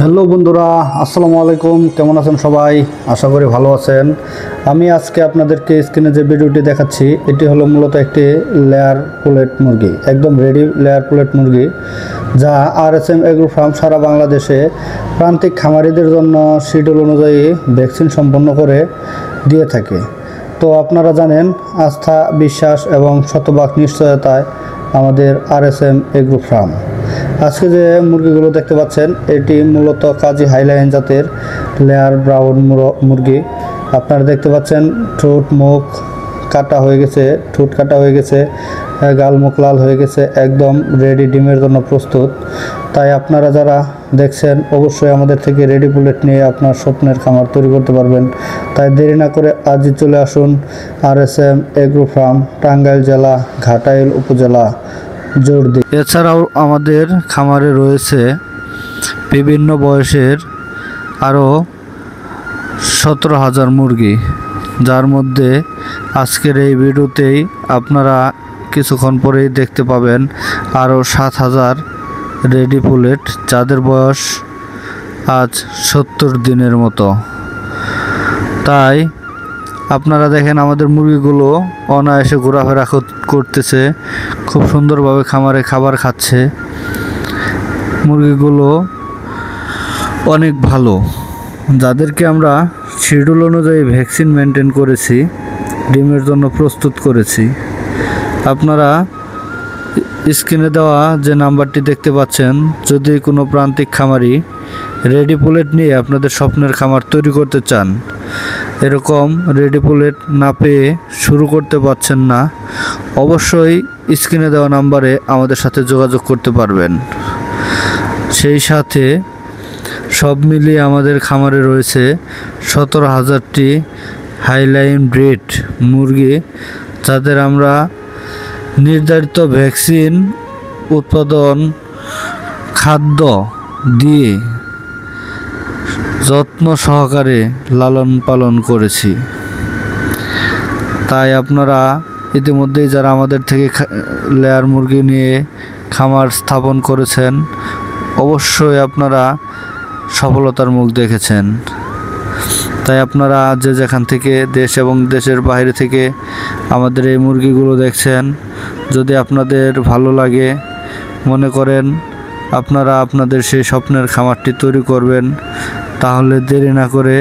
Hello বন্ধুরা, আসসালামু আলাইকুম। কেমন আছেন সবাই? আশা করি ভালো আছেন। আমি আজকে আপনাদেরকে স্ক্রিনে যে ভিডিওটি দেখাচ্ছি, এটি হলো মূলত একটি লেয়ার পুলেট মুরগি, একদম রেডি লেয়ার পুলেট মুরগি, যা RSM এগ্রো ফার্ম সারা বাংলাদেশে প্রান্তিক খামারিদের জন্য শিডিউল অনুযায়ী ভ্যাকসিন সম্পন্ন করে দিয়ে থাকে। তো আপনারা জানেন, আস্থা, বিশ্বাস এবং শতভাগ নিশ্চয়তায় আমাদের RSM এগ্রো ফার্ম। আজকে যে মুরগিগুলো দেখতে পাচ্ছেন, এটি মূলত কাজী হাইলাইন জাতের লেয়ার ব্রাউন মুরগি। আপনারা দেখতে পাচ্ছেন ঠোঁট মুখ কাটা হয়ে গেছে, ঠোঁট কাটা হয়ে গেছে, গাল মুখ লাল হয়ে গেছে, একদম রেডি ডিমের জন্য প্রস্তুত। তাই আপনারা যারা দেখছেন, অবশ্যই আমাদের থেকে রেডি পুলেট নিয়ে আপনার স্বপ্নের খামার তৈরি করতে পারবেন। তাই দেরি না করে আজই চলে আসুন RSM এগ্রো ফার্ম, টাঙ্গাইল জেলা, ঘাটাইল উপজেলা, জোরদি। এছাড়াও আমাদের খামারে রয়েছে বিভিন্ন বয়সের আরও 17,000 মুরগি, যার মধ্যে আজকের এই ভিডিওতেই আপনারা কিছুক্ষণ পরেই দেখতে পাবেন আরও 7,000 রেডি পুলেট, যাদের বয়স আজ 70 দিনের মতো। তাই আপনারা দেখেন, আমাদের মুরগিগুলো অনায়াসে ঘোরাফেরা করতেছে, খুব সুন্দরভাবে খামারে খাবার খাচ্ছে। মুরগিগুলো অনেক ভালো, যাদেরকে আমরা শিডিউল অনুযায়ী ভ্যাকসিন মেনটেন করেছি, ডিমের জন্য প্রস্তুত করেছি। আপনারা স্ক্রিনে দেওয়া যে নাম্বারটি দেখতে পাচ্ছেন, যদি কোনো প্রান্তিক খামারি রেডি পুলেট নিয়ে আপনাদের স্বপ্নের খামার তৈরি করতে চান, এরকম রেডি পুলেট না পেয়ে শুরু করতে পারছেন না, অবশ্যই স্ক্রিনে দেওয়া নাম্বারে আমাদের সাথে যোগাযোগ করতে পারবেন। সেই সাথে সব মিলিয়ে আমাদের খামারে রয়েছে 17,000টি হাইলাইন ব্রিড মুরগি, যাদের আমরা নির্ধারিত ভ্যাকসিন, উৎপাদন, খাদ্য দিয়ে যত্ন সহকারে লালন পালন করেছি। তাই আপনারা ইতিমধ্যেই যারা আমাদের থেকে লেয়ার মুরগি নিয়ে খামার স্থাপন করেছেন, অবশ্যই আপনারা সফলতার মুখ দেখেছেন। তাই আপনারা যে যেখান থেকে, দেশ এবং দেশের বাইরে থেকে আমাদের এই মুরগিগুলো দেখছেন, যদি আপনাদের ভালো লাগে, মনে করেন আপনারা আপনাদের সেই স্বপ্নের খামারটি তৈরি করবেন, তাহলে দেরি না করে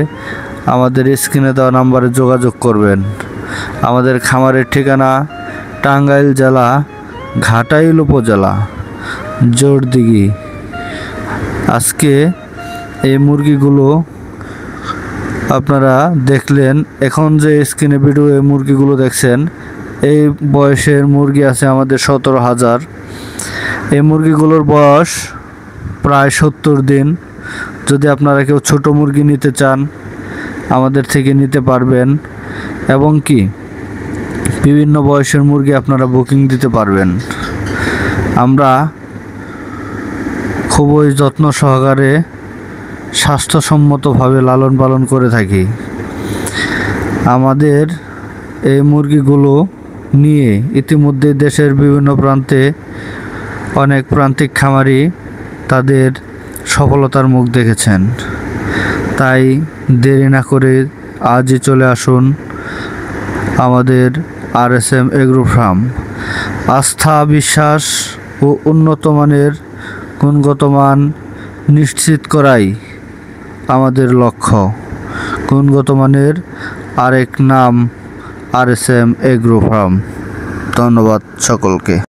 আমাদের স্ক্রিনে দেওয়া নাম্বারে যোগাযোগ করবেন। আমাদের খামারের ঠিকানা টাঙ্গাইল জেলা, ঘাটাইল উপজেলা, জোরদিঘি। আজকে এই মুরগিগুলো আপনারা দেখলেন, এখন যে স্ক্রিনে ভিডিও এই মুরগিগুলো দেখছেন, এই বয়সের মুরগি আছে আমাদের 17,000। এই মুরগিগুলোর বয়স প্রায় 70 দিন। যদি আপনারা কেউ ছোট মুরগি নিতে চান, আমাদের থেকে নিতে পারবেন, এবং কি বিভিন্ন বয়সের মুরগি আপনারা বুকিং দিতে পারবেন। আমরা খুবই যত্ন সহকারে স্বাস্থ্যসম্মতভাবে লালন পালন করে থাকি। আমাদের এই মুরগিগুলো নিয়ে ইতিমধ্যে দেশের বিভিন্ন প্রান্তে অনেক প্রান্তিক খামারি তাদের সফলতার মুখ দেখেছেন। তাই দেরি না করে আজই চলে আসুন আমাদের RSM এগ্রো ফার্ম। আস্থা, বিশ্বাস ও উন্নত মানের গুণগত মান নিশ্চিত করাই আমাদের লক্ষ্য। গুণগত মানের আরেক নাম RSM এগ্রো ফার্ম। ধন্যবাদ সকলকে।